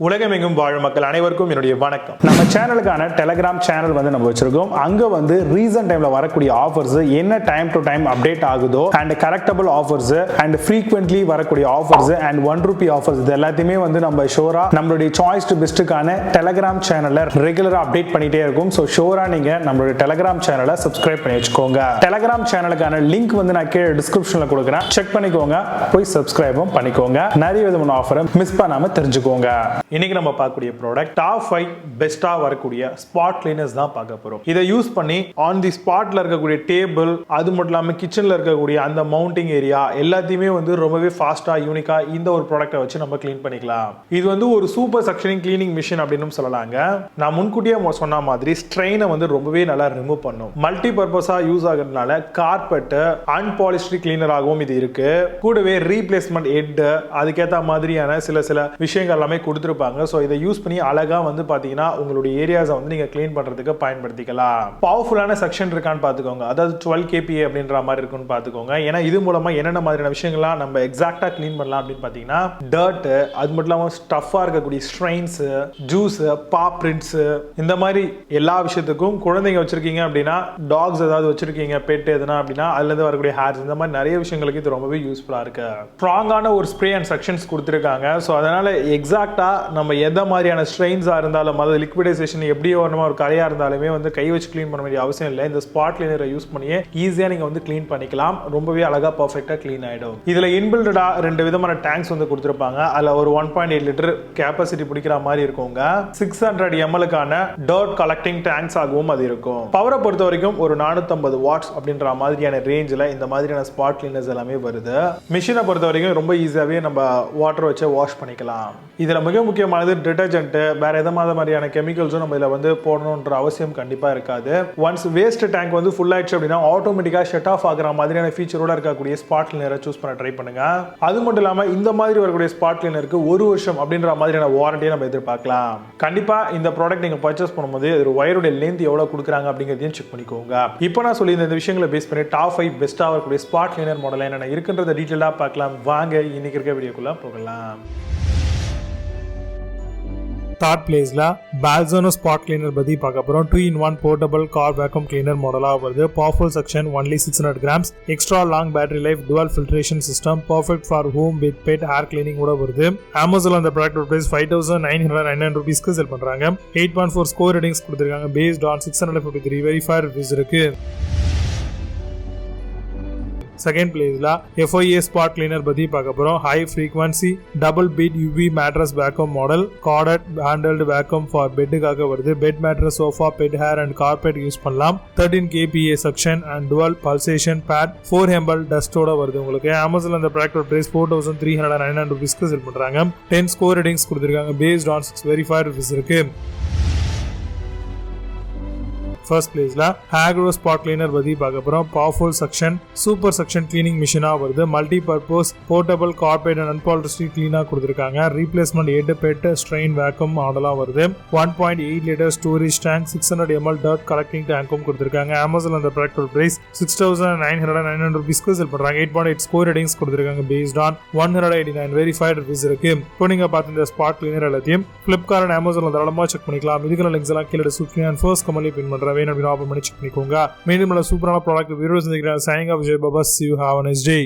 உலகமெங்கும் வாழும் மக்கள் அனைவருக்கும் என்னுடைய வணக்கம். நம்ம சேனலுக்கான டெலிகிராம் சேனல் நம்ம வச்சிருக்கோம். அங்க ரீசன்ட் டைம்ல வரக்கூடிய ஆஃபர்ஸ் என்ன டைம் டு டைம் அப்டேட் ஆகுதோ and correctable offers and frequently வரக்கூடிய ஆஃபர்ஸ் அண்ட் ₹1 ஆஃபர்ஸ் இது எல்லாத்தையுமே நம்ம ஷோரா நம்மளுடைய சாய்ஸ் டு பெஸ்ட்டுக்கான டெலிகிராம் சேனல்ல ரெகுலரா அப்டேட் பண்ணிட்டே இருக்கும். ஸோ ஷோரா நீங்க நம்மளுடைய டெலிகிராம் சேனலை சப்ஸ்கிரைப் பண்ணி வச்சுக்கோங்க. டெலிகிராம் சேனலுக்கான லிங்க் நான் கீழே டிஸ்கிரிப்ஷன்ல கொடுக்குறேன், செக் பண்ணிக்கோங்க, போய் சப்ஸ்கிரைபும் பண்ணிக்கோங்க. நிறைய விதமான ஆஃபரை மிஸ் பண்ணாம தெரிஞ்சுக்கோங்க. இன்னைக்கு நம்ம பார்க்கக்கூடிய ப்ராடக்ட் டாப் 5 பெஸ்டா வரக்கூடிய ஸ்பாட் கிளீனர்ஸ் தான் பார்க்க போறோம். இதை யூஸ் பண்ணி ஆன் தி ஸ்பாட்ல இருக்கக்கூடிய டேபிள், அது மட்டும் இல்லாம கிச்சன்ல இருக்கக்கூடிய அந்த மவுண்டிங் ஏரியா எல்லாத்தையுமே ரொம்பவே ஃபாஸ்டா யூனிக்கா இந்த ஒரு ப்ராடக்ட்டை வச்சு நம்ம கிளீன் பண்ணிக்கலாம். இது ஒரு சூப்பர் சக்ஷனிங் கிளீனிங் மிஷின் அப்படின்னு சொல்லலாங்க. நான் முன்கூட்டியே சொன்ன மாதிரி ஸ்ட்ரெயினை ரொம்பவே நல்லா ரிமூவ் பண்ணும். மல்டி பர்பஸா யூஸ் ஆகுறதுனால கார்பெட் அன்பாலிஷ்டு கிளீனராகவும் இது இருக்கு. கூடவே ரீப்ளேஸ்மெண்ட் ஹெட் அதுக்கேற்ற மாதிரியான சில விஷயங்கள் எல்லாமே கொடுத்துருப்பாங்க. சோ இதை யூஸ் பண்ணி அழகா பாத்தீங்கன்னா உங்களுடைய ஏரியாஸை நீங்க கிளீன் பண்றதுக்கு பயன்படுத்திக்கலாம். பவர்ஃபுல்லான செக்ஷன் இருக்கான்னு பாத்துக்கோங்க. அதாவது 12 kPa அப்படின்ற மாதிரி இருக்குன்னு பாத்துக்கோங்க. ஏன்னா இது மூலமா என்னென்ன மாதிரியான விஷயங்கள்லாம் நம்ம எக்ஸாக்டா கிளீன் பண்ணலாம் அப்படின்னு பாத்தீங்கன்னா டர்ட், அது மட்டும் இல்லாம ஸ்டஃபா இருக்கக்கூடிய ஸ்ட்ரெயின்ஸ், ஜூஸ், பா பிரிண்ட்ஸ், இந்த மாதிரி எல்லா விஷயத்துக்கும் குழந்தைங்க வச்சிருக்கீங்க அப்படின்னா, டாக்ஸ் ஏதாவது வச்சிருக்கீங்க, பெட் எதுனா அப்படின்னா அதுல இருந்து வரக்கூடிய ஹேர்ஸ், இந்த மாதிரி நிறைய விஷயங்களுக்கு இது ரொம்பவே யூஸ்ஃபுல்லா இருக்கு. ஸ்ட்ராங்கான ஒரு ஸ்ப்ரே அண்ட் செக்ஷன்ஸ் கொடுத்துருக்காங்க. ஸோ அதனால எக்ஸாக்டா நம்ம எந்த மாதிரியான ஸ்ட்ரெயின்ஸா இருந்தாலும், அதாவது லிக்விடைசேஷன் எப்படி வரணுமா ஒரு கரையா இருந்தாலுமே கை வச்சு கிளீன் பண்ண வேண்டிய அவசியம் இல்லை. இந்த ஸ்பாட் கிளீனரை யூஸ் பண்ணியே ஈஸியா நீங்க கிளீன் பண்ணிக்கலாம். ரொம்பவே அழகா பர்ஃபெக்ட்டா கிளீன் ஆயிடும். இதுல இன்பில்டா 2 விதமான டேங்க்ஸ் கொடுத்திருப்பாங்க. அதுல ஒரு 1.8 லிட்டர் கெபாசிட்டி பிடிக்கிற மாதிரி இருக்குங்க. 600 ml-க்கான டர்ட் கலெக்டிங் டேங்க்ஸ் ஆகவும் அது இருக்கும். பவரை பொறுத்த வரைக்கும் ஒரு 450 வாட்ஸ் அப்படின்ற மாதிரியான ரேஞ்சில் இந்த மாதிரியான ஸ்பாட் கிளீனர்ஸ் எல்லாமே வருது. மிஷினை பொறுத்த வரைக்கும் ரொம்ப ஈஸியாவே நம்ம வாட்டர் வச்சு வாஷ் பண்ணிக்கலாம். இதுல மிக முக்கியமானது டிடர்ஜென்ட், வேற எந்த மாதிரியான கெமிக்கல்ஸும் நம்ம இதுல போடணும்ன்ற அவசியம் கண்டிப்பா இருக்காது. ஒன்ஸ் வேஸ்ட் டேங்க் ஃபுல் ஆயிடுச்சு அப்படின்னா ஆட்டோமேட்டிக்கா ஷட் ஆஃப் ஆகிற மாதிரியான ஃபீச்சரோட இருக்கக்கூடிய ஸ்பாட் கிளீனரை சூஸ் பண்ண ட்ரை பண்ணுங்க. அது மட்டும் இல்லாம இந்த மாதிரி வரக்கூடிய ஸ்பாட் கிளீனருக்கு 1 வருஷம் அப்படின்ற மாதிரியான வாரண்டியை நம்ம எதிர்பார்க்கலாம். கண்டிப்பா இந்த ப்ராடக்ட் நீங்க பர்ச்சேஸ் பண்ணும்போது ஒரு வயருடைய லென்த் எவ்வளவு கொடுக்குறாங்க அப்படிங்கிறதையும் செக் பண்ணிக்கோங்க. இப்போ நான் சொல்லி இந்த விஷயங்களை பேஸ் பண்ணி டாப் 5 பெஸ்டா வரக்கூடிய ஸ்பாட் கிளீனர் மாடல் என்னென்ன இருக்குன்றத டீட்டெயிலா பார்க்கலாம். வாங்க இன்னைக்கு இருக்க வீடியோக்குள்ள போகலாம். Third place la Balzano spot cleaner பத்தி பார்க்க போறோம். 2-in-1 portable car vacuum cleaner மாடலா வருது. Powerful suction, only 600 grams, extra long battery life, dual filtration system, perfect for home with pet hair cleaning கூட வருது. Amazon அந்த ப்ராடக்ட் பிரைஸ் ₹5,999 ரூபீஸ்க்கு செல் பண்றாங்க. 8.4 score ratings கொடுத்திருக்காங்க. based on 653 verified reviews இருக்கு. Second பிளேஸ்ல FOA spot cleaner பத்தி பார்க்க போறோம். High frequency double beat UV mattress vacuum model, corded handheld vacuum for பெட்டுக்காக வருது. Bed mattress, sofa, pet hair and carpet use பண்ணலாம். 13 kPa suction and dual pulsation pad, 4 ml டஸ்டோட வருது உங்களுக்கு. Amazon அந்த ப்ராடக்ட் பிரைஸ் ₹4,399 ரூபீஸ்க்கு செல் பண்றாங்க. 10 score ratings கொடுத்திருக்காங்க. based on 6 verified reviews இருக்கு. ஃபர்ஸ்ட் பிளேஸ்ல Agaro ஸ்பாட் கிளீனர் பத்தி பார்க்க போறோம். Powerful suction super suction cleaning மிஷினா வருது. Multi purpose portable carpet and upholstered கிளீனா கொடுத்திருக்காங்க. Replacement head, bed, strain vacuum மாடலா வருது. 1.8 litre storage tank, 600 ml dirt collecting டேங்கும் கொடுத்திருக்காங்க. Amazon அந்த ப்ராடக்ட் பிரைஸ் ₹6,999 ரூபீஸ்க்கு செல் பண்றாங்க. 8.8 ஸ்கோர் ரேட்டிங்ஸ் கொடுத்திருக்காங்க. based on 189 verified reviews இருக்கு. இப்போ நீங்க பார்த்த இந்த ஸ்பாட் கிளீனர் எல்லாத்தையும் Flipkart and Amazon தாராளமா செக் பண்ணிக்கலாம். இதுக்கான லிங்க்ஸ் எல்லாம் கீழே டிஸ்கிரிப்ஷன் அண்ட் ஃபர்ஸ்ட் கமெண்ட்ல பின் பண்றேன். சூப்பரான ப்ராடக்ட் வீடியோ சந்திக்கிறேன். Signing off Vijay Baba. See you, have a nice day.